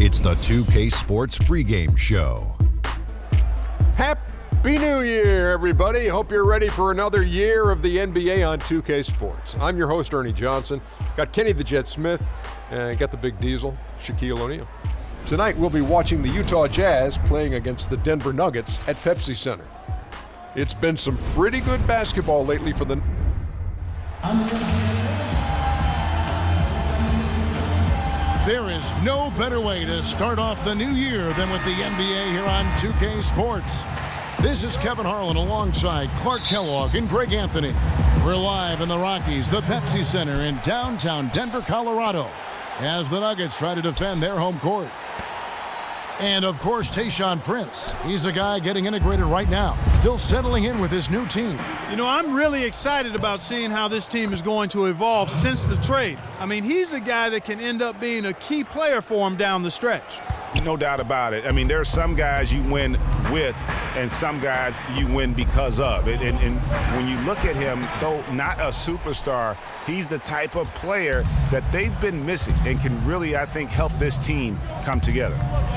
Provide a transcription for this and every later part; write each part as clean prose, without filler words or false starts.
It's the 2K Sports pregame show. Happy New Year, everybody. Hope you're ready for another year of the NBA on 2K Sports. I'm your host, Ernie Johnson. Got Kenny the Jet Smith, and got the big diesel, Shaquille O'Neal. Tonight, we'll be watching the Utah Jazz playing against the Denver Nuggets at Pepsi Center. It's been some pretty good basketball lately for the... There is no better way to start off the new year than with the NBA here on 2K Sports. This is Kevin Harlan alongside Clark Kellogg and Greg Anthony. We're live in the Rockies, the Pepsi Center in downtown Denver, Colorado, as the Nuggets try to defend their home court. And, of course, Tayshaun Prince. He's a guy getting integrated right now, still settling in with his new team. You know, I'm really excited about seeing how this team is going to evolve since the trade. I mean, he's a guy that can end up being a key player for him down the stretch. No doubt about it. I mean, there are some guys you win with and some guys you win because of. And when you look at him, though not a superstar, he's the type of player that they've been missing and can really, I think, help this team come together.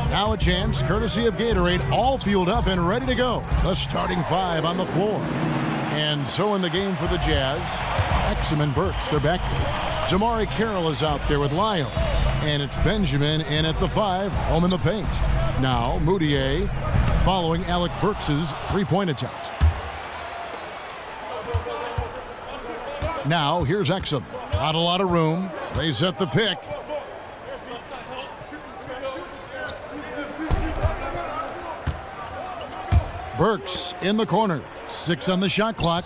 Now a chance, courtesy of Gatorade, all fueled up and ready to go. The starting five on the floor. And so in the game for the Jazz, Exum and Burks, they're back. Jamari Carroll is out there with Lyons. And it's Benjamin in at the 5, home in the paint. Now Moutier following Alec Burks' three-point attempt. Now here's Exum. Not a lot of room. They set the pick. Burks in the corner. 6 on the shot clock.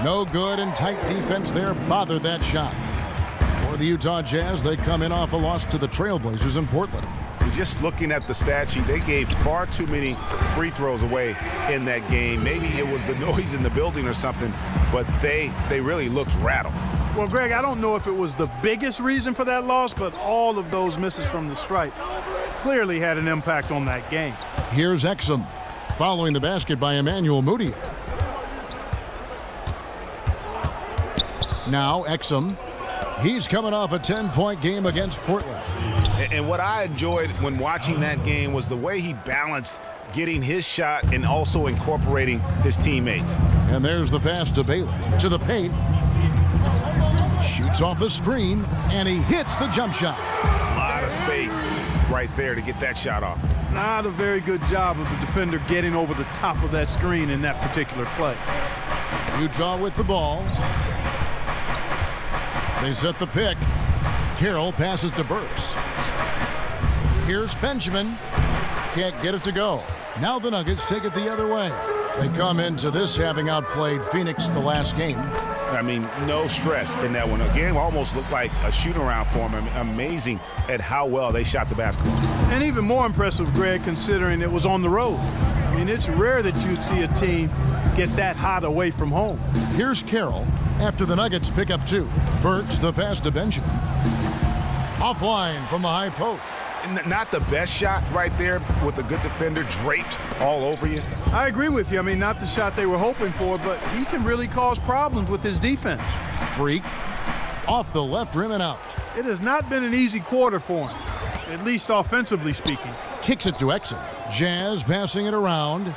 No good, and tight defense there bothered that shot. For the Utah Jazz, they come in off a loss to the Trailblazers in Portland. Just looking at the stat sheet, they gave far too many free throws away in that game. Maybe it was the noise in the building or something, but they really looked rattled. Well, Greg, I don't know if it was the biggest reason for that loss, but all of those misses from the stripe clearly had an impact on that game. Here's Exum, following the basket by Emmanuel Moutier. Now Exum, he's coming off a 10-point game against Portland. And what I enjoyed when watching that game was the way he balanced getting his shot and also incorporating his teammates. And there's the pass to Bailey, to the paint. Shoots off the screen, and he hits the jump shot. A lot of space right there to get that shot off. Not a very good job of the defender getting over the top of that screen in that particular play. Utah with the ball. They set the pick. Carroll passes to Burks. Here's Benjamin. Can't get it to go. Now the Nuggets take it the other way. They come into this having outplayed Phoenix the last game. I mean, no stress in that one. Again, almost looked like a shoot-around for them. Amazing at how well they shot the basketball. And even more impressive, Greg, considering it was on the road. I mean, it's rare that you see a team get that hot away from home. Here's Carroll after the Nuggets pick up 2. Burks, the pass to Benjamin. Offline from the high post. Not the best shot right there with a good defender draped all over you. I agree with you. I mean, not the shot they were hoping for, but he can really cause problems with his defense. Freak. Off the left rim and out. It has not been an easy quarter for him, at least offensively speaking. Kicks it to Exum. Jazz passing it around.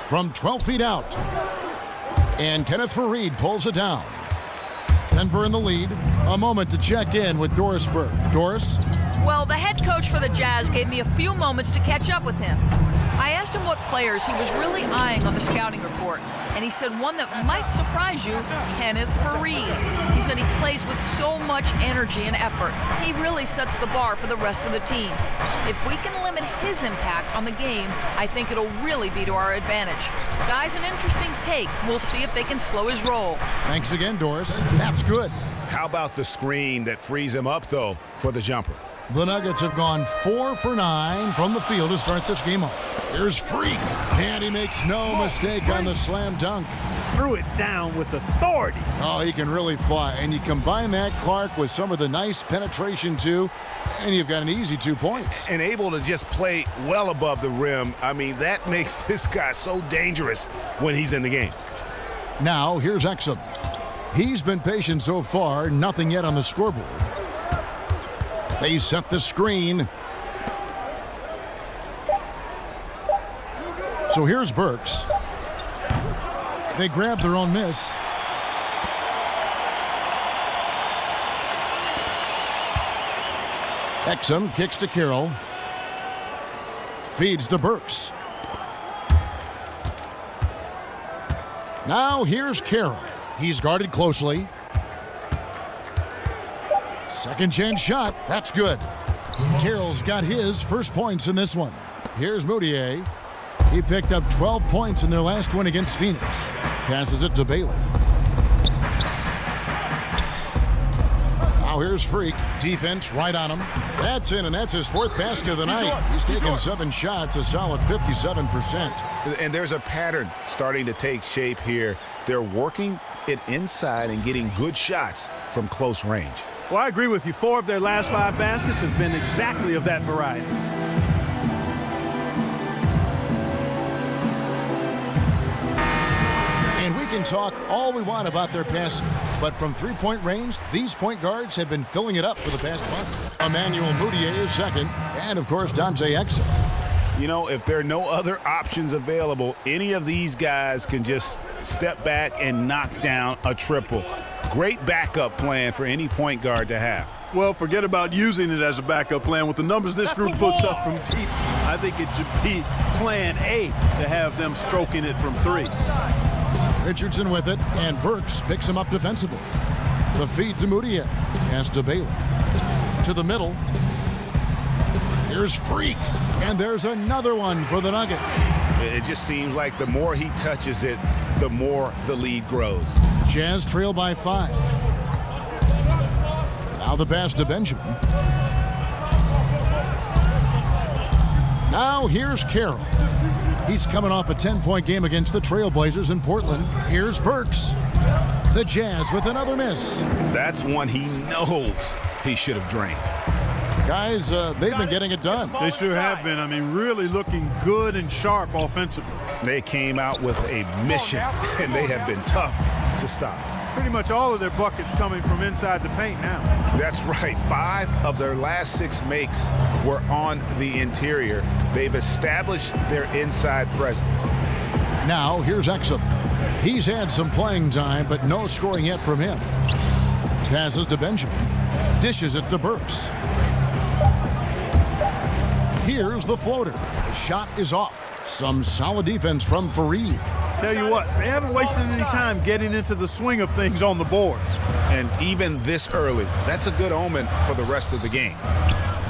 From 12 feet out. And Kenneth Faried pulls it down. Denver in the lead. A moment to check in with Doris Burke. Doris? Well, the head coach for the Jazz gave me a few moments to catch up with him. I asked him what players he was really eyeing on the scouting report, and he said one that might surprise you, Kenneth Faried. He said he plays with so much energy and effort. He really sets the bar for the rest of the team. If we can limit his impact on the game, I think it'll really be to our advantage. Guy's an interesting take. We'll see if they can slow his roll. Thanks again, Doris. That's good. How about the screen that frees him up, though, for the jumper? The Nuggets have gone 4 for 9 from the field to start this game off. Here's Freak, and he makes no mistake on the slam dunk. Threw it down with authority. Oh, he can really fly. And you combine that, Clark, with some of the nice penetration, too, and you've got an easy 2 points. And able to just play well above the rim. I mean, that makes this guy so dangerous when he's in the game. Now here's Exum. He's been patient so far, nothing yet on the scoreboard. They set the screen. So here's Burks. They grab their own miss. Exum kicks to Carroll. Feeds to Burks. Now here's Carroll. He's guarded closely. Second chance shot. That's good. Carroll's got his first points in this one. Here's Moutier. He picked up 12 points in their last win against Phoenix. Passes it to Bailey. Now here's Freak. Defense right on him. That's in, and that's his fourth basket of the night. He's taken 7 shots, a solid 57%. And there's a pattern starting to take shape here. They're working it inside and getting good shots from close range. Well, I agree with you. 4 of their last 5 baskets have been exactly of that variety. And we can talk all we want about their passing, but from three-point range, these point guards have been filling it up for the past month. Emmanuel Moutier is second, and of course, Dante Exum. You know, if there are no other options available, any of these guys can just step back and knock down a triple. Great backup plan for any point guard to have. Well, forget about using it as a backup plan. With the numbers this group puts up from deep, I think it should be plan A to have them stroking it from 3. Richardson with it, and Burks picks him up defensively. The feed to Moutier. Pass to Bailey. To the middle. Here's Freak. And there's another one for the Nuggets. It just seems like the more he touches it, the more the lead grows. Jazz trail by 5. Now the pass to Benjamin. Now here's Carroll. He's coming off a 10-point game against the Trailblazers in Portland. Here's Burks. The Jazz with another miss. That's one he knows he should have drained. Guys, they've been getting it done. They sure have been. I mean, really looking good and sharp offensively. They came out with a mission, and they have been tough to stop. Pretty much all of their buckets coming from inside the paint now. That's right. 5 of their last 6 makes were on the interior. They've established their inside presence. Now here's Exum. He's had some playing time, but no scoring yet from him. Passes to Benjamin. Dishes it to Burks. Here's the floater. The shot is off. Some solid defense from Fareed. Tell you what, they haven't wasted any time getting into the swing of things on the boards. And even this early, that's a good omen for the rest of the game.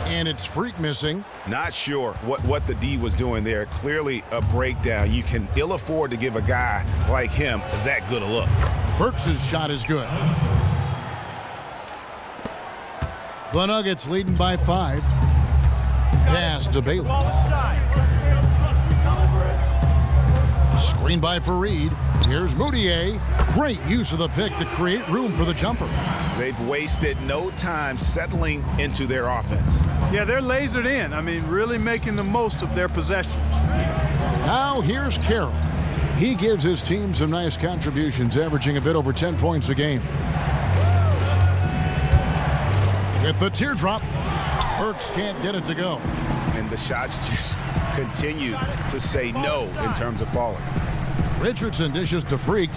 And it's Freak missing. Not sure what the D was doing there. Clearly a breakdown. You can ill afford to give a guy like him that good a look. Burks' shot is good. The Nuggets leading by 5. Pass to Bailey. Screen by Fareed. Here's Moutier. Great use of the pick to create room for the jumper. They've wasted no time settling into their offense. Yeah, they're lasered in. I mean, really making the most of their possessions. Now here's Carroll. He gives his team some nice contributions, averaging a bit over 10 points a game. With the teardrop, Burks can't get it to go. And the shots just continue to say no in terms of falling. Richardson dishes to Freak.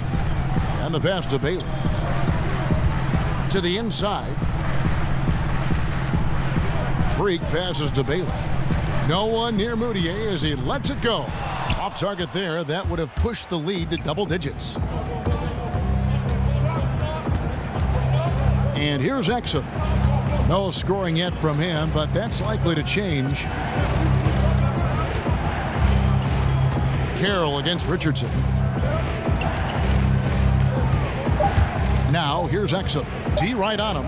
And the pass to Bailey. To the inside. Freak passes to Bailey. No one near Moutier as he lets it go. Off target there, that would have pushed the lead to double digits. And here's Exum. No scoring yet from him, but that's likely to change. Carroll against Richardson. Now here's Exum. D right on him.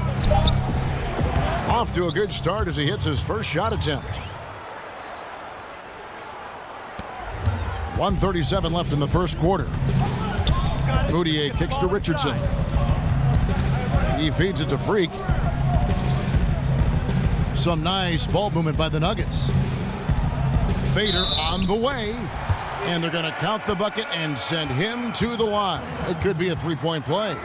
Off to a good start as he hits his first shot attempt. 1:37 left in the first quarter. Moutier kicks to Richardson. He feeds it to Freak. Some nice ball movement by the Nuggets. Fader on the way. And they're going to count the bucket and send him to the line. It could be a three-point play.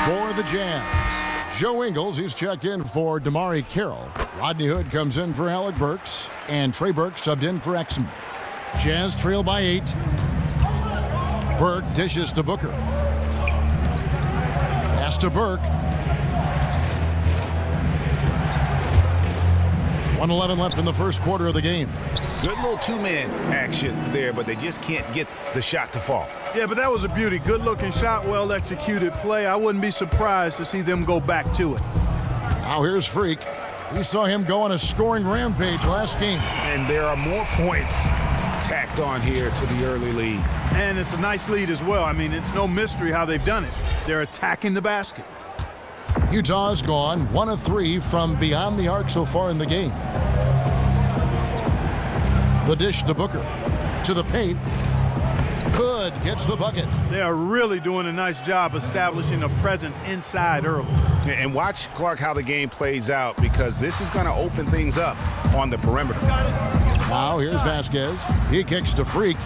For the Jazz, Joe Ingles, he's checked in for Damari Carroll. Rodney Hood comes in for Alec Burks, and Trey Burke subbed in for Exum. Jazz trail by 8. Burke dishes to Booker. Pass to Burke. 1:11 left in the first quarter of the game. Good little two-man action there, but they just can't get the shot to fall. Yeah, but that was a beauty. Good-looking shot, well-executed play. I wouldn't be surprised to see them go back to it. Now here's Freak. We saw him go on a scoring rampage last game. And there are more points tacked on here to the early lead. And it's a nice lead as well. I mean, it's no mystery how they've done it. They're attacking the basket. Utah's gone 1 of 3 from beyond the arc so far in the game. The dish to Booker. To the paint. Hood gets the bucket. They are really doing a nice job establishing a presence inside early. And watch, Clark, how the game plays out, because this is going to open things up on the perimeter. Now here's Vasquez. He kicks to Freak.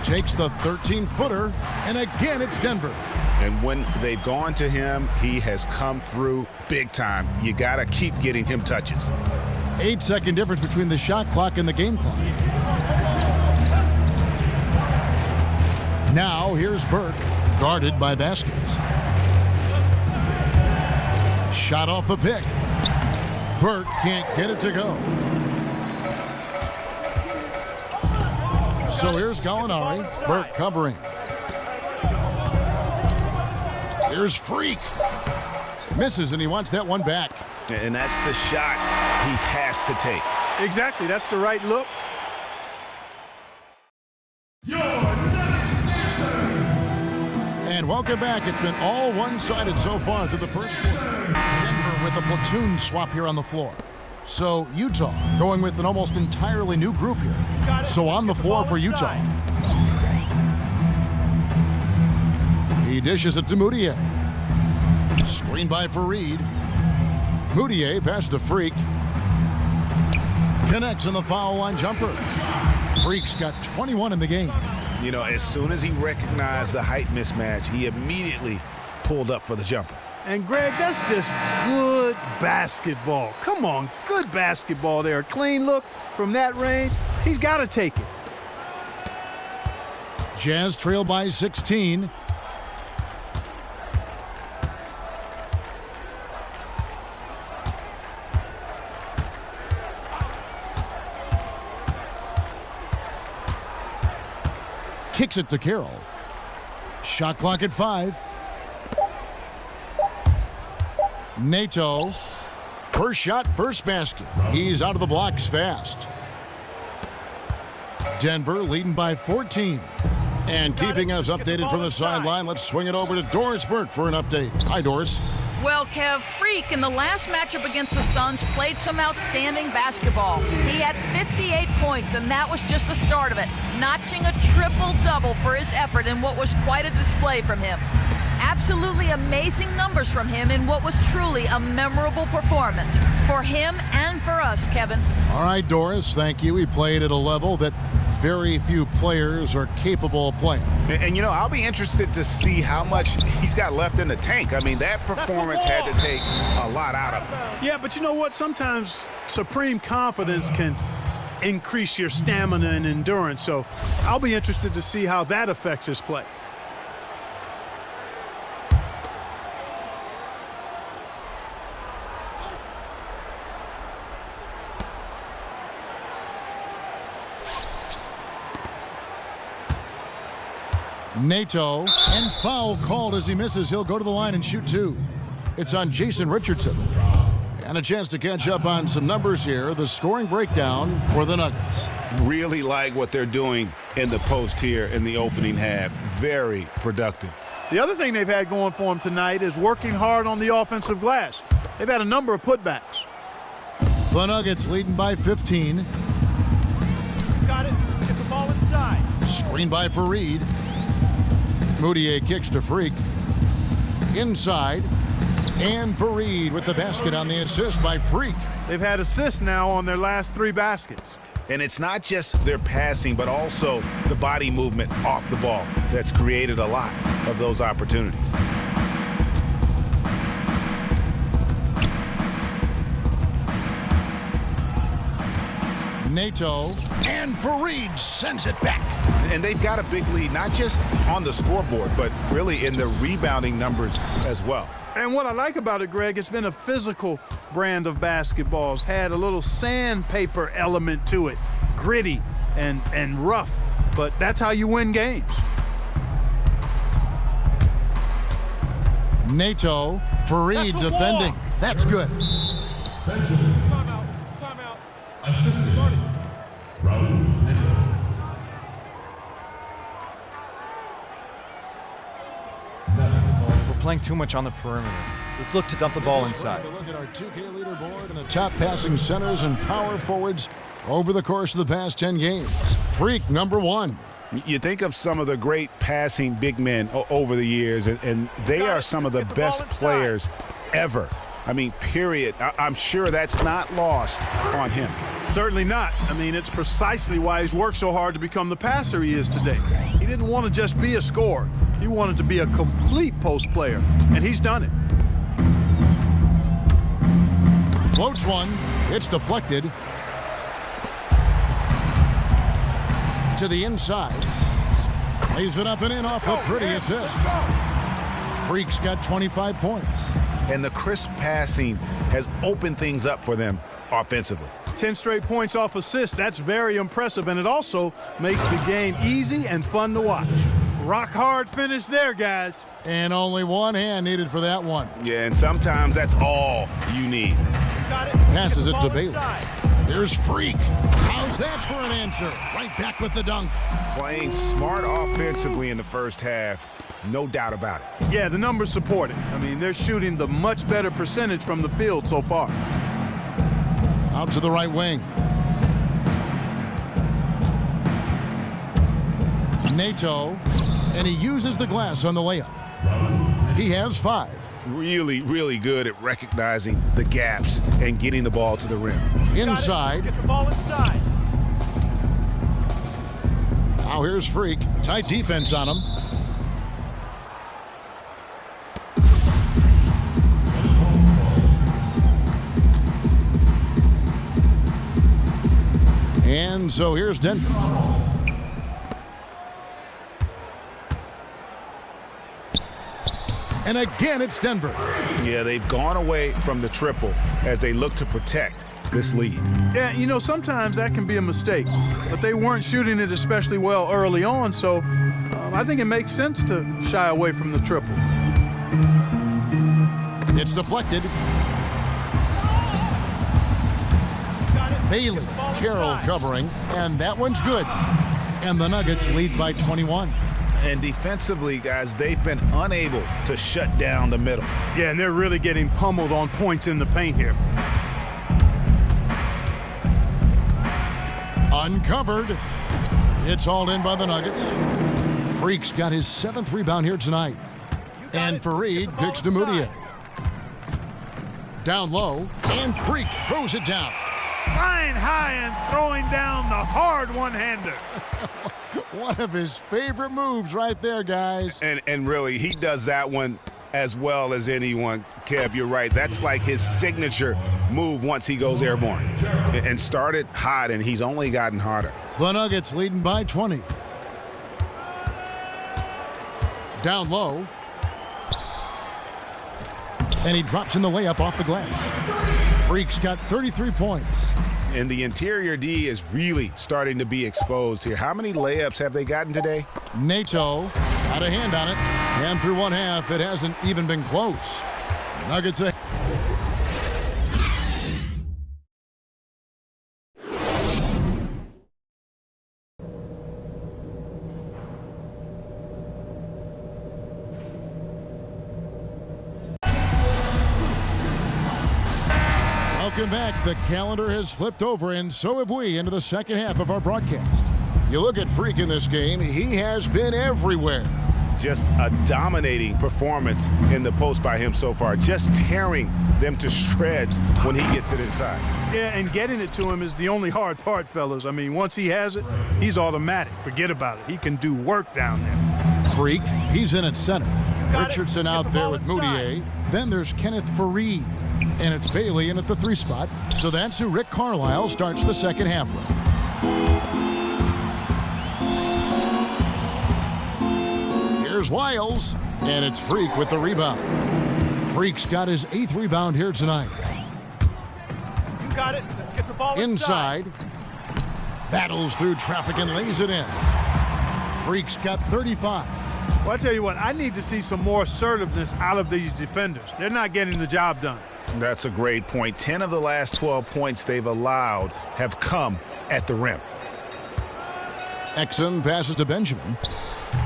Takes the 13-footer, and again it's Denver. And when they've gone to him, he has come through big time. You got to keep getting him touches. 8-second difference between the shot clock and the game clock. Now here's Burke, guarded by Vasquez. Shot off the pick. Burke can't get it to go. So here's Gallinari. Burke covering. Here's Freak. Misses, and he wants that one back. And that's the shot he has to take. Exactly. That's the right look. And welcome back. It's been all one-sided so far through the first quarter. Denver with a platoon swap here on the floor. So Utah going with an almost entirely new group here. So on the floor for Utah. He dishes it to Moutier. Screen by Fareed. Moutier pass to Freak. Connects on the foul line jumper. Freak's got 21 in the game. You know, as soon as he recognized the height mismatch, he immediately pulled up for the jumper. And Greg, that's just good basketball. Come on, good basketball there. Clean look from that range. He's got to take it. Jazz trail by 16. Kicks it to Carroll. Shot clock at 5. Nato. First shot, first basket. He's out of the blocks fast. Denver leading by 14. And keeping us updated from the sideline, let's swing it over to Doris Burke for an update. Hi, Doris. Well, Kev, Freak in the last matchup against the Suns played some outstanding basketball. He had 58 points, and that was just the start of it, notching a triple-double for his effort in what was quite a display from him. Absolutely amazing numbers from him in what was truly a memorable performance for him and for us, Kevin. All right, Doris, thank you. He played at a level that very few players are capable of playing. And you know, I'll be interested to see how much he's got left in the tank. I mean, that performance had to take a lot out of him. Yeah, but you know what? Sometimes supreme confidence can increase your stamina and endurance. So I'll be interested to see how that affects his play. Nato, and foul called as he misses. He'll go to the line and shoot 2. It's on Jason Richardson. And a chance to catch up on some numbers here. The scoring breakdown for the Nuggets. Really like what they're doing in the post here in the opening half. Very productive. The other thing they've had going for them tonight is working hard on the offensive glass. They've had a number of putbacks. The Nuggets leading by 15. Got it. Get the ball inside. Screen by Fareed. Moutier kicks to Freak. Inside. And Fareed with the basket on the assist by Freak. They've had assists now on their last 3 baskets. And it's not just their passing, but also the body movement off the ball that's created a lot of those opportunities. Nato and Fareed sends it back. And they've got a big lead, not just on the scoreboard, but really in the rebounding numbers as well. And what I like about it, Greg, it's been a physical brand of basketball. It's had a little sandpaper element to it, gritty and rough, but that's how you win games. Nato, Fareed defending. That's good. Timeout. Assistant. Raul Neto. We're playing too much on the perimeter. Let's look to dump the ball inside. Look at our 2K leaderboard and the top passing centers and power forwards over the course of the past 10 games. Freak number 1. You think of some of the great passing big men over the years, and they are some of the best players ever. I mean, period. I'm sure that's not lost on him. Certainly not. I mean, it's precisely why he's worked so hard to become the passer he is today. He didn't want to just be a scorer. He wanted to be a complete post player, and he's done it. Floats one. It's deflected. To the inside. Lays it up and in off a pretty assist. Freak's got 25 points. And the crisp passing has opened things up for them offensively. 10 straight points off assists. That's very impressive, and it also makes the game easy and fun to watch. Rock hard finish there, guys. And only one hand needed for that one. Yeah, and sometimes that's all you need. Passes it to Bailey. There's Freak. How's that for an answer? Right back with the dunk. Playing smart offensively in the first half, no doubt about it. Yeah, the numbers support it. I mean, they're shooting the much better percentage from the field so far. Out to the right wing. Nato, and he uses the glass on the layup. He has 5. Really, really good at recognizing the gaps and getting the ball to the rim. Inside. Get the ball inside. Now here's Freak. Tight defense on him. And so here's Denver. And again, it's Denver. Yeah, they've gone away from the triple as they look to protect this lead. Yeah, you know, sometimes that can be a mistake, but they weren't shooting it especially well early on, so I think it makes sense to shy away from the triple. It's deflected. Bailey, Carroll covering, and that one's good. And the Nuggets lead by 21. And defensively, guys, they've been unable to shut down the middle. Yeah, and they're really getting pummeled on points in the paint here. Uncovered. It's hauled in by the Nuggets. Freak's got his 7th rebound here tonight. And Fareed picks Demudier. Down low, and Freak throws it down. Flying high and throwing down the hard one-hander. One of his favorite moves right there, guys. And really, he does that one as well as anyone. Kev, you're right. That's like his signature move once he goes airborne. And started hot, and he's only gotten hotter. The Nuggets leading by 20. Down low. And he drops in the layup off the glass. Freak's got 33 points. And the interior D is really starting to be exposed here. How many layups have they gotten today? Nato got a hand on it. And through one half, it hasn't even been close. Nuggets ahead. Welcome back. The calendar has flipped over, and so have we, into the second half of our broadcast. You look at Freak in this game, he has been everywhere. just a dominating performance in the post by him so far, just tearing them to shreds when he gets it inside. Yeah, and getting it to him is the only hard part, fellas. I mean, once he has it, he's automatic. Forget about it. He can do work down there. Freak, he's in at center. Richardson out there with Moutier. Then there's Kenneth Fareed. And it's Bailey in at the 3 spot. So that's who Rick Carlisle starts the second half with. Here's Lyles, and it's Freak with the rebound. Freak's got his 8th rebound here tonight. You got it. Let's get the ball Inside. Battles through traffic and lays it in. Freak's got 35. Well, I tell you what, I need to see some more assertiveness out of these defenders. They're not getting the job done. That's a great point. 10 of the last 12 points they've allowed have come at the rim. Exum passes to Benjamin.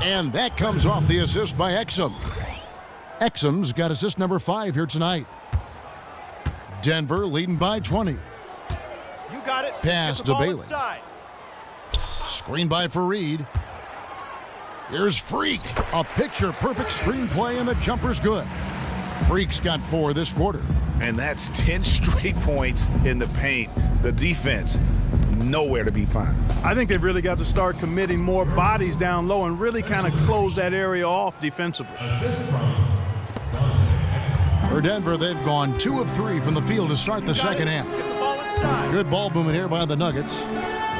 And that comes off the assist by Exum. Exum's got assist number 5 here tonight. Denver leading by 20. You got it. Pass to Bailey. Inside. Screen by Fareed. Here's Freak. A picture-perfect screenplay, and the jumper's good. Freak's got 4 this quarter. And that's 10 straight points in the paint. The defense, nowhere to be found. I think they've really got to start committing more bodies down low and really kind of close that area off defensively. Assist from Dante Exum. For Denver, they've gone 2 of 3 from the field to start the second half. Get the ball inside. Good ball movement here by the Nuggets.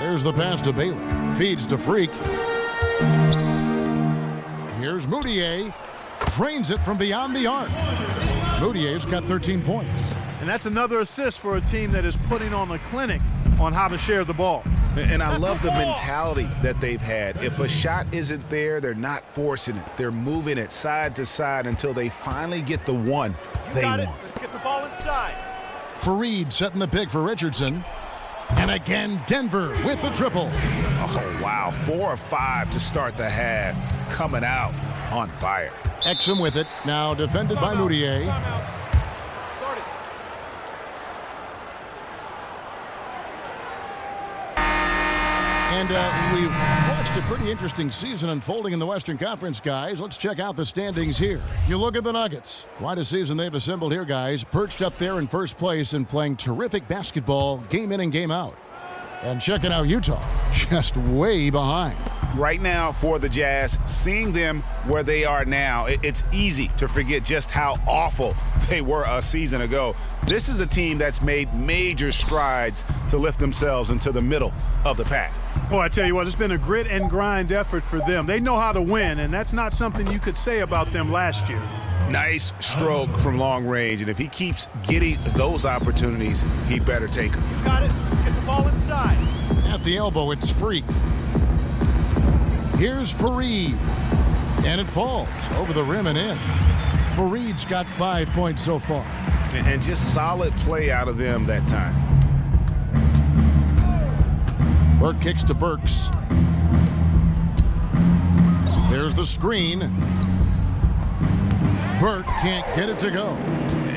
There's the pass to Bailey. Feeds to Freak. Here's Moutier. Drains it from beyond the arc. Moutier's got 13 points. And that's another assist for a team that is putting on a clinic on how to share the ball. And I love the mentality that they've had. If a shot isn't there, they're not forcing it. They're moving it side to side until they finally get the one they Got it. want. Let's get the ball inside. Fareed setting the pick for Richardson. And again, Denver with the triple. Oh, wow. 4 of 5 to start the half. Coming out on fire. Exum with it. Now defended by Moutier. And we've watched a pretty interesting season unfolding in the Western Conference, guys. Let's check out the standings here. You look at the Nuggets. Quite a season they've assembled here, guys. Perched up there in first place and playing terrific basketball game in and game out. And checking out Utah, just way behind. Right now for the Jazz, seeing them where they are now, it's easy to forget just how awful they were a season ago. This is a team that's made major strides to lift themselves into the middle of the pack. Boy, I tell you what, it's been a grit and grind effort for them. They know how to win, and that's not something you could say about them last year. Nice stroke from long range, and if he keeps getting those opportunities, he better take them. You got it. Let's get the ball inside. At the elbow, it's Freak. Here's Fareed. And it falls over the rim and in. Fareed's got 5 points so far. And just solid play out of them that time. Burke kicks to Burks. There's the screen. Burke can't get it to go.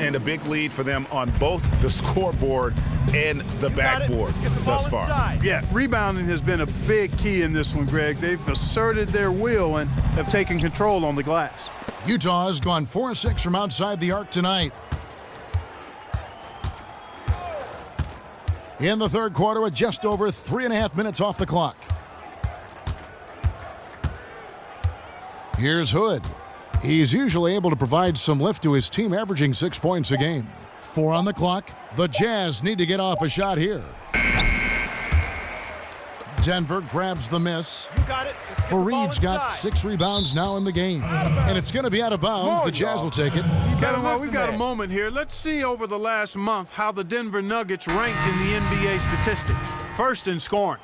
And a big lead for them on both the scoreboard and the backboard thus far. Inside. Yeah, rebounding has been a big key in this one, Greg. They've asserted their will and have taken control on the glass. Utah has gone 4-6 from outside the arc tonight. In the third quarter with just over 3.5 minutes off the clock. Here's Hood. He's usually able to provide some lift to his team, averaging 6 points a game. 4 on the clock. The Jazz need to get off a shot here. Denver grabs the miss. You got it. Fareed's got 6 rebounds now in the game. And it's going to be out of bounds. The Jazz will take it. We've got a moment here. Let's see over the last month how the Denver Nuggets ranked in the NBA statistics. First in scoring,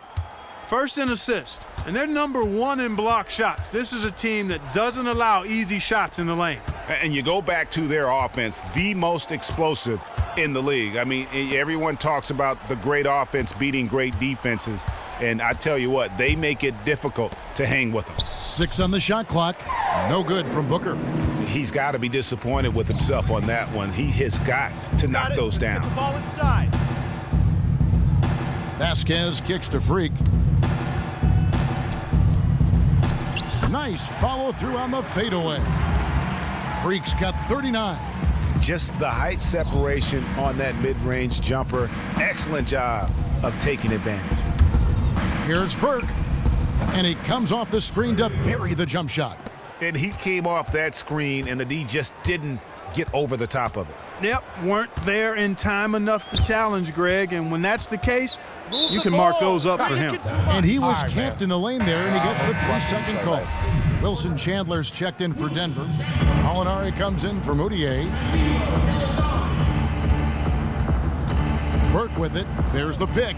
first in assists, and they're number 1 in block shots. This is a team that doesn't allow easy shots in the lane. And you go back to their offense, the most explosive in the league. I mean, everyone talks about the great offense beating great defenses. And I tell you what, they make it difficult to hang with them. 6 on the shot clock. No good from Booker. He's got to be disappointed with himself on that one. He has got to knock those down. Get the ball inside. Vasquez kicks to Freak. Nice follow through on the fadeaway. Freak's got 39. Just the height separation on that mid-range jumper. Excellent job of taking advantage. Here's Burke. And he comes off the screen to bury the jump shot. And he came off that screen, and the D just didn't get over the top of it. Yep, weren't there in time enough to challenge Greg, and when that's the case, you can mark those up for him. And he was camped in the lane there, and he gets the 3-second call. Wilson Chandler's checked in for Denver. Molinari comes in for Moutier. Burke with it. There's the pick.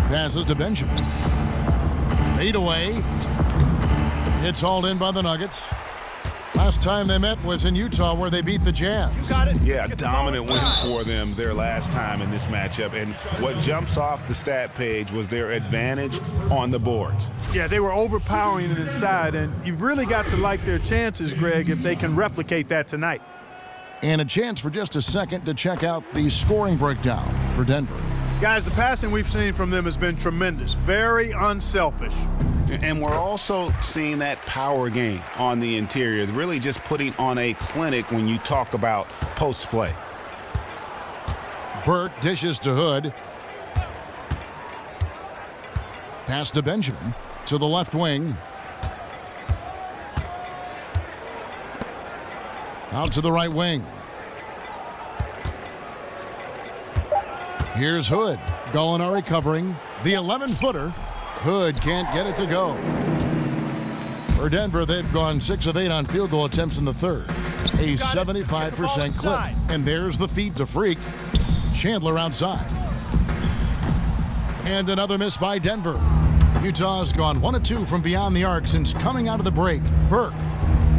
Passes to Benjamin. Fade away. It's hauled in by the Nuggets. Last time they met was in Utah, where they beat the Jazz. Yeah, dominant win for them their last time in this matchup. And what jumps off the stat page was their advantage on the boards. Yeah, they were overpowering it inside, and you've really got to like their chances, Greg, if they can replicate that tonight. And a chance for just a second to check out the scoring breakdown for Denver. Guys, the passing we've seen from them has been tremendous. Very unselfish. And we're also seeing that power game on the interior, really just putting on a clinic when you talk about post play. Burke dishes to Hood. Pass to Benjamin to the left wing. Out to the right wing. Here's Hood. Gallinari covering. The 11-footer. Hood can't get it to go. For Denver, they've gone 6 of 8 on field goal attempts in the third. A 75% clip. And there's the feed to Freak. Chandler outside. And another miss by Denver. Utah's gone 1 of 2 from beyond the arc since coming out of the break. Burke.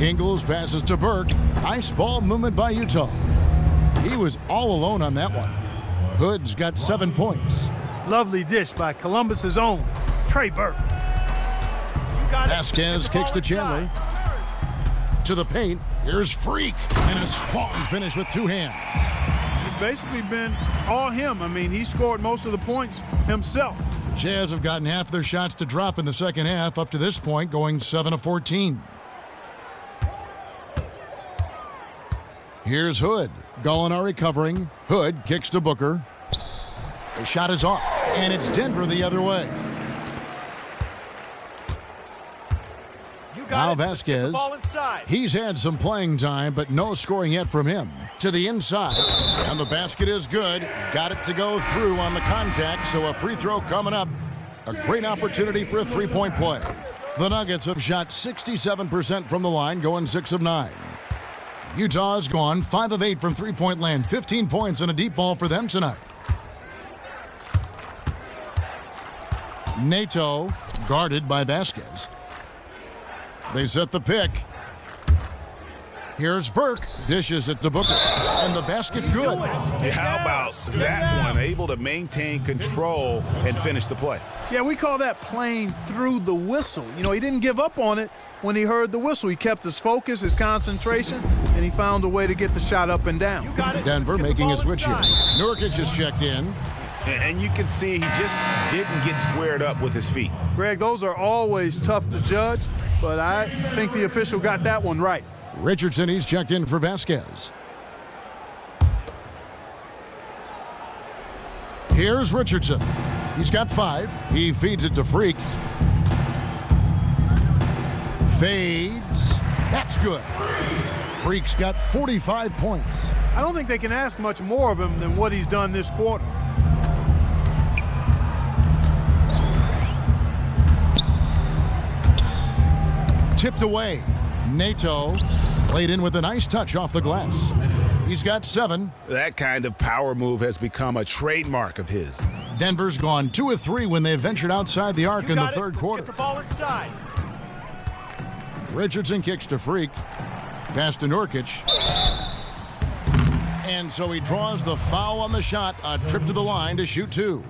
Ingles passes to Burke. Nice ball movement by Utah. He was all alone on that one. Hood's got 7 points. Lovely dish by Columbus's own Trey Burke. Vasquez kicks to Chandler. To the paint. Here's Freak. And a strong finish with 2 hands. It's basically been all him. I mean, he scored most of the points himself. The Jazz have gotten half their shots to drop in the second half up to this point, going 7 of 14. Here's Hood. Gallinari covering. Hood kicks to Booker. The shot is off, and it's Denver the other way. Now Vasquez. He's had some playing time, but no scoring yet from him. To the inside, and the basket is good. Got it to go through on the contact, so a free throw coming up. A great opportunity for a three-point play. The Nuggets have shot 67% from the line, going 6 of 9. Utah's gone 5 of 8 from three-point land. 15 points and a deep ball for them tonight. Nato guarded by Vasquez. They set the pick. Here's Burke. Dishes it to Booker. And the basket good. Yeah, how about that one? Able to maintain control and finish the play. Yeah, we call that playing through the whistle. You know, he didn't give up on it when he heard the whistle. He kept his focus, his concentration, and he found a way to get the shot up and down. Denver making a switch here. Nurkic is checked in. And you can see he just didn't get squared up with his feet. Greg, those are always tough to judge, but I think the official got that one right. Richardson, he's checked in for Vasquez. Here's Richardson. He's got 5. He feeds it to Freak. Fades. That's good. Freak's got 45 points. I don't think they can ask much more of him than what he's done this quarter. Tipped away. Nato played in with a nice touch off the glass. He's got 7. That kind of power move has become a trademark of his. Denver's gone 2 of 3 when they ventured outside the arc in the third quarter. Get the ball inside. Richardson kicks to Freak. Pass to Nurkic. And so he draws the foul on the shot. A trip to the line to shoot 2.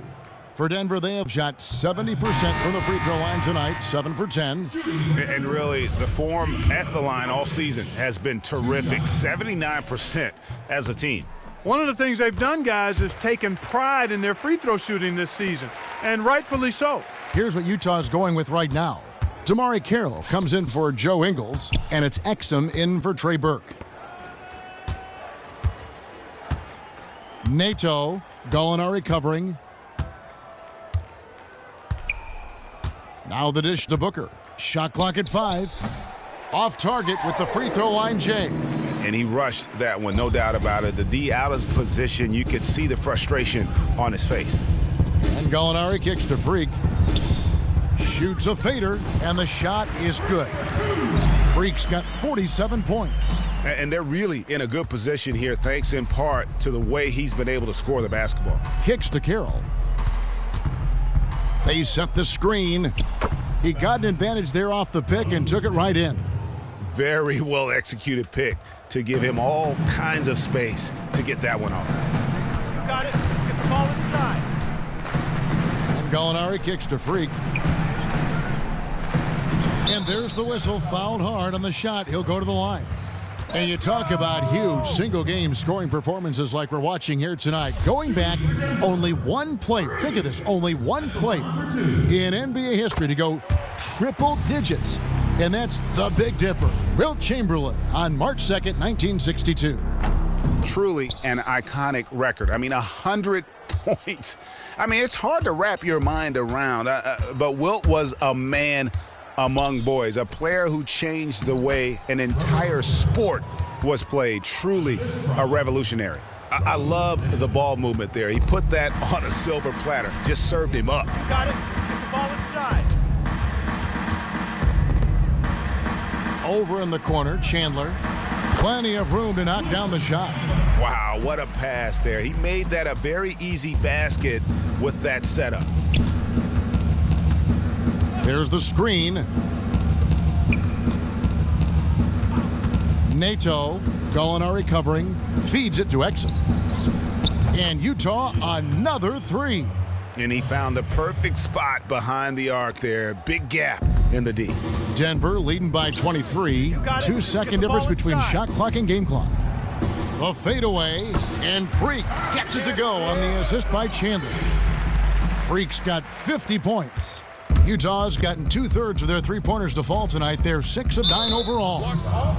For Denver, they have shot 70% from the free throw line tonight, 7 for 10. And really, the form at the line all season has been terrific, 79% as a team. One of the things they've done, guys, is taken pride in their free throw shooting this season, and rightfully so. Here's what Utah's going with right now. MyCareer comes in for Joe Ingles, and it's Exum in for Trey Burke. Nato, Gallinari covering. Now the dish to Booker. Shot clock at 5. Off target with the free throw line, Jay. And he rushed that one, no doubt about it. The D out of position, you could see the frustration on his face. And Gallinari kicks to Freak. Shoots a fader, and the shot is good. Freak's got 47 points. And they're really in a good position here, thanks in part to the way he's been able to score the basketball. Kicks to Carroll. They set the screen. He got an advantage there off the pick and took it right in. Very well executed pick to give him all kinds of space to get that one off. You got it. Let's get the ball inside. And Gallinari kicks to Freak. And there's the whistle. Fouled hard on the shot. He'll go to the line. And you talk about huge single-game scoring performances like we're watching here tonight. Going back, only one play. Think of this. Only one play in NBA history to go triple digits. And that's the Big Dipper. Wilt Chamberlain on March 2nd, 1962. Truly an iconic record. I mean, 100 points. I mean, it's hard to wrap your mind around. But Wilt was a man among boys, a player who changed the way an entire sport was played. Truly a revolutionary. I love the ball movement there. He put that on a silver platter, just served him up. You got it. Let's get the ball inside. Over in the corner, Chandler. Plenty of room to knock down the shot. Wow, what a pass there. He made that a very easy basket with that setup. There's the screen. Nato, Gallinari covering, feeds it to Exum. And Utah, another 3. And he found the perfect spot behind the arc there. Big gap in the D. Denver leading by 23. 2-second difference between shot clock and game clock. The fadeaway, and Freak gets it to go on the assist by Chandler. Freak's got 50 points. Utah's gotten 2/3 of their three-pointers to fall tonight. They're 6 of 9 overall.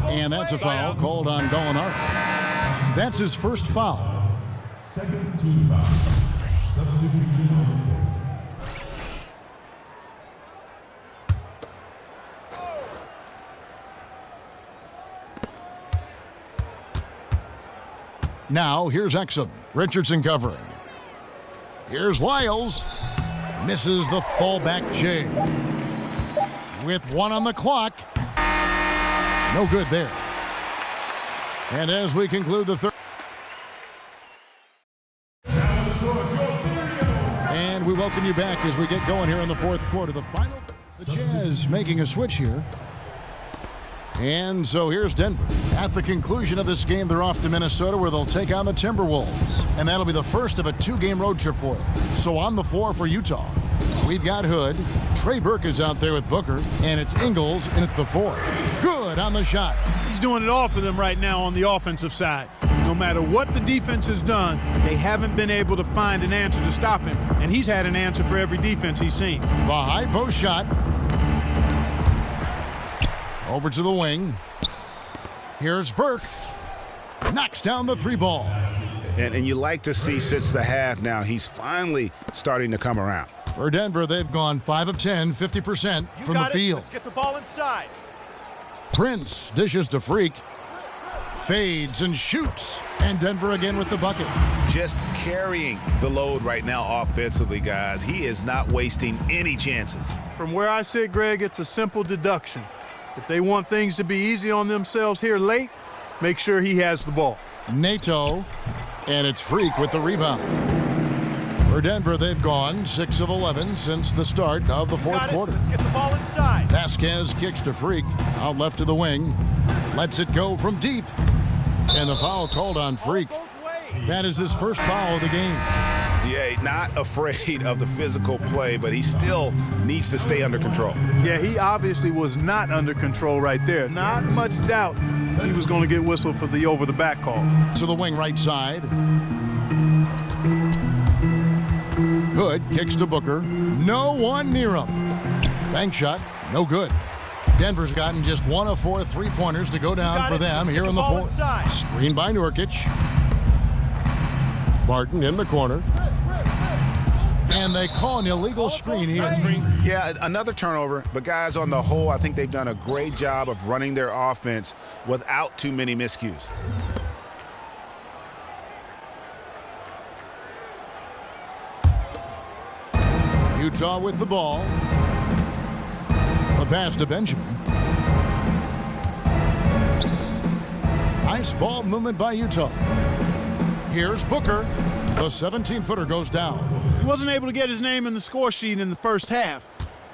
And that's a foul called on Gallinari. That's his first foul. Second team foul. Substitution on the court. Now, here's Exum. Richardson covering. Here's Lyles. Misses the fallback J. With 1 on the clock. No good there. And as we conclude the third. And we welcome you back as we get going here in the fourth quarter. The final. The Jazz making a switch here. And so here's Denver. At the conclusion of this game, they're off to Minnesota where they'll take on the Timberwolves. And that'll be the first of a 2-game road trip for them. So on the floor for Utah, we've got Hood. Trey Burke is out there with Booker. And it's Ingles in at the 4. Good on the shot. He's doing it all for them right now on the offensive side. No matter what the defense has done, they haven't been able to find an answer to stop him. And he's had an answer for every defense he's seen. The high post shot. Over to the wing. Here's Burke. Knocks down the 3 ball. And you like to see since the half now, he's finally starting to come around. For Denver, they've gone 5 of 10, 50% from the field. Let's get the ball inside. Prince dishes to Freak. Fades and shoots. And Denver again with the bucket. Just carrying the load right now offensively, guys. He is not wasting any chances. From where I sit, Greg, it's a simple deduction. If they want things to be easy on themselves here late, make sure he has the ball. Nato, and it's Freak with the rebound. For Denver, they've gone 6 of 11 since the start of the fourth quarter. Let's get the ball inside. Vasquez kicks to Freak, out left to the wing. Lets it go from deep. And the foul called on Freak. That is his first foul of the game. Yeah, not afraid of the physical play, but he still needs to stay under control. Yeah, he obviously was not under control right there. Not much doubt he was going to get whistled for the over-the-back call. To the wing right side. Hood kicks to Booker. No one near him. Bank shot, No good. Denver's gotten just 1 of 4 3-pointers to go down for them here in the fourth. Screen by Nurkic. Barton in the corner. And they call an illegal screen here. Yeah, another turnover. But guys, on the whole, I think they've done a great job of running their offense without too many miscues. Utah with the ball. A pass to Benjamin. Nice ball movement by Utah. Here's Booker. The 17-footer goes down. He wasn't able to get his name in the score sheet in the first half,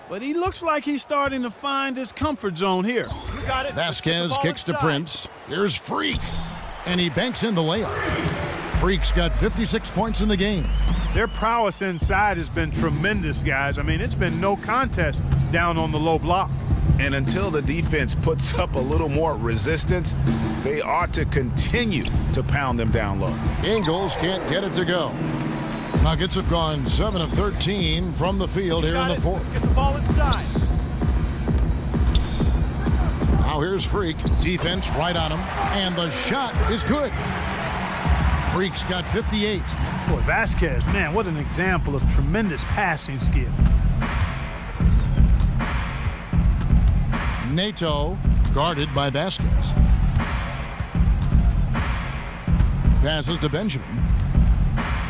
but he looks like he's starting to find his comfort zone here. You got it. Vasquez kicks to Prince. Here's Freak. And he banks in the layup. Freak's got 56 points in the game. Their prowess inside has been tremendous, guys. I mean, it's been no contest down on the low block. And until the defense puts up a little more resistance, they ought to continue to pound them down low. Ingles can't get it to go. Nuggets have gone 7 of 13 from the field here in the fourth. Get the ball inside. Now here's Freak. Defense right on him. And the shot is good. Freak's got 58. Boy, Vasquez, man, what an example of tremendous passing skill. Nato guarded by Vasquez. Passes to Benjamin.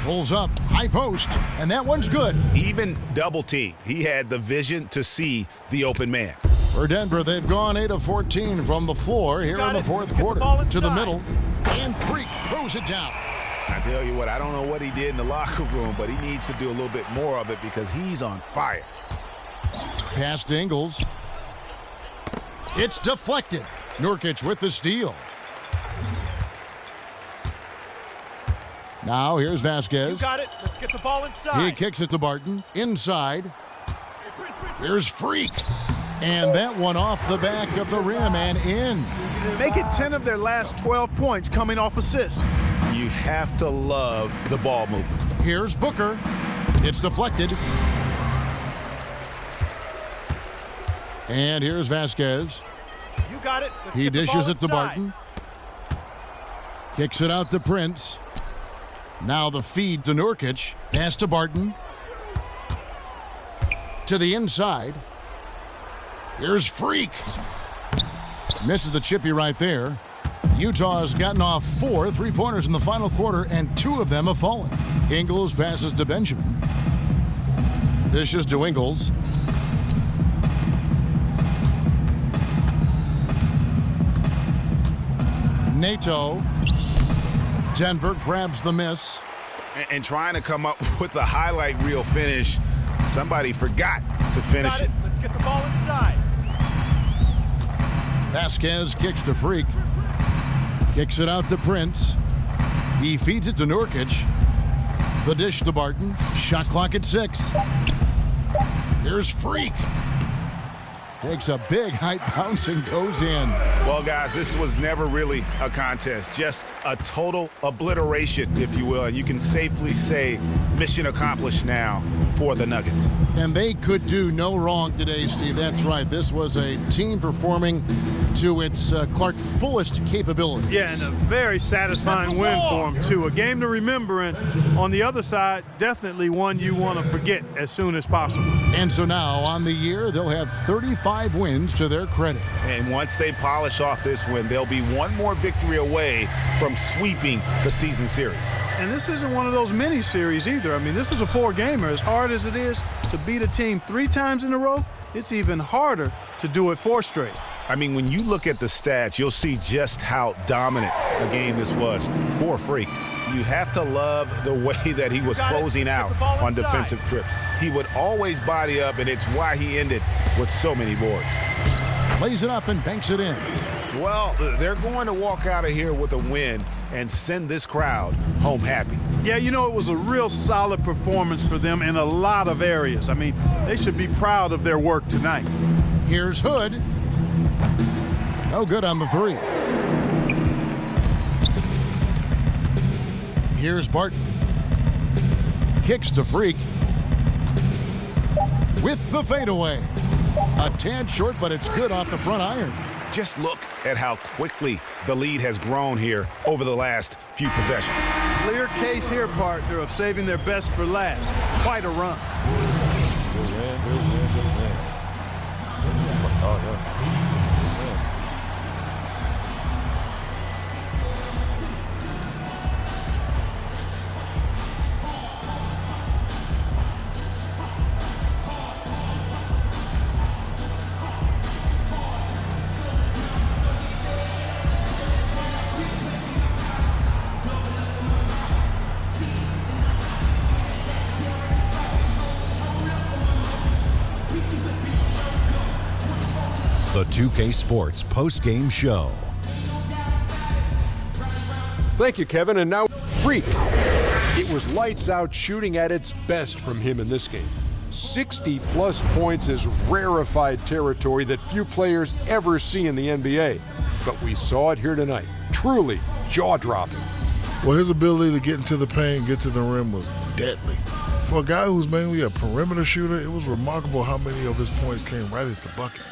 Pulls up, high post, and that one's good. Even double team, he had the vision to see the open man. For Denver, they've gone 8 of 14 from the floor here in the fourth quarter. To the middle, and Freak throws it down. I tell you what, I don't know what he did in the locker room, but he needs to do a little bit more of it because he's on fire. Pass to Ingles. It's deflected. Nurkic with the steal. Now here's Vasquez. You got it. Let's get the ball inside. He kicks it to Barton. Inside. Here's Freak. And that one off the back of the rim and in. Make it 10 of their last 12 points coming off assists. You have to love the ball movement. Here's Booker. It's deflected. And here's Vasquez. You got it. Let's He get the dishes ball it to inside. Barton. Kicks it out to Prince. Now the feed to Nurkic. Pass to Barton. To the inside. Here's Freak. Misses the chippy right there. Utah has gotten off 4 3-pointers in the final quarter, and 2 of them have fallen. Ingles passes to Benjamin. Dishes to Ingles. Nato. Denver grabs the miss. And trying to come up with a highlight reel finish, somebody forgot to finish Got it. Let's get the ball inside. Vasquez kicks to Freak. Kicks it out to Prince. He feeds it to Nurkic. The dish to Barton. Shot clock at 6. Here's Freak. Takes a big height bounce and goes in. Well, guys, this was never really a contest. Just a total obliteration, if you will. And you can safely say mission accomplished now for the Nuggets. And they could do no wrong today, Steve. That's right. This was a team performing to its Clark fullest capabilities. Yeah, and a very satisfying win for them, too. A game to remember, and on the other side, definitely one you want to forget as soon as possible. And so now, on the year, they'll have 35 wins to their credit. And once they polish off this win, they'll be one more victory away from sweeping the season series. And this isn't one of those mini series either. I mean, this is a 4-gamer. As hard as it is to beat a team 3 times in a row, it's even harder to do it 4 straight. I mean, when you look at the stats, you'll see just how dominant a game this was for Freak. You have to love the way that he was closing out on defensive trips. He would always body up, and it's why he ended with so many boards. Plays it up and banks it in. Well, they're going to walk out of here with a win and send this crowd home happy. Yeah, you know, it was a real solid performance for them in a lot of areas. I mean, they should be proud of their work tonight. Here's Hood. No good on the 3. Here's Barton. Kicks to Freak. With the fadeaway. A tad short, but it's good off the front iron. Just look at how quickly the lead has grown here over the last few possessions. Clear case here, partner, of saving their best for last. Quite a run. The 2K Sports post-game show. Thank you, Kevin. And now, Freak. It was lights out shooting at its best from him in this game. 60-plus points is rarefied territory that few players ever see in the NBA. But we saw it here tonight. Truly jaw-dropping. Well, his ability to get into the paint, get to the rim was deadly. For a guy who's mainly a perimeter shooter, it was remarkable how many of his points came right at the bucket.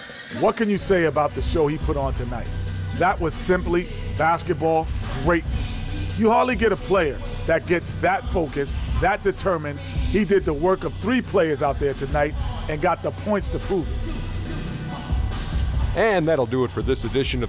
What can you say about the show he put on tonight? That was simply basketball greatness. You hardly get a player that gets that focused, that determined. He did the work of 3 players out there tonight and got the points to prove it. And that'll do it for this edition of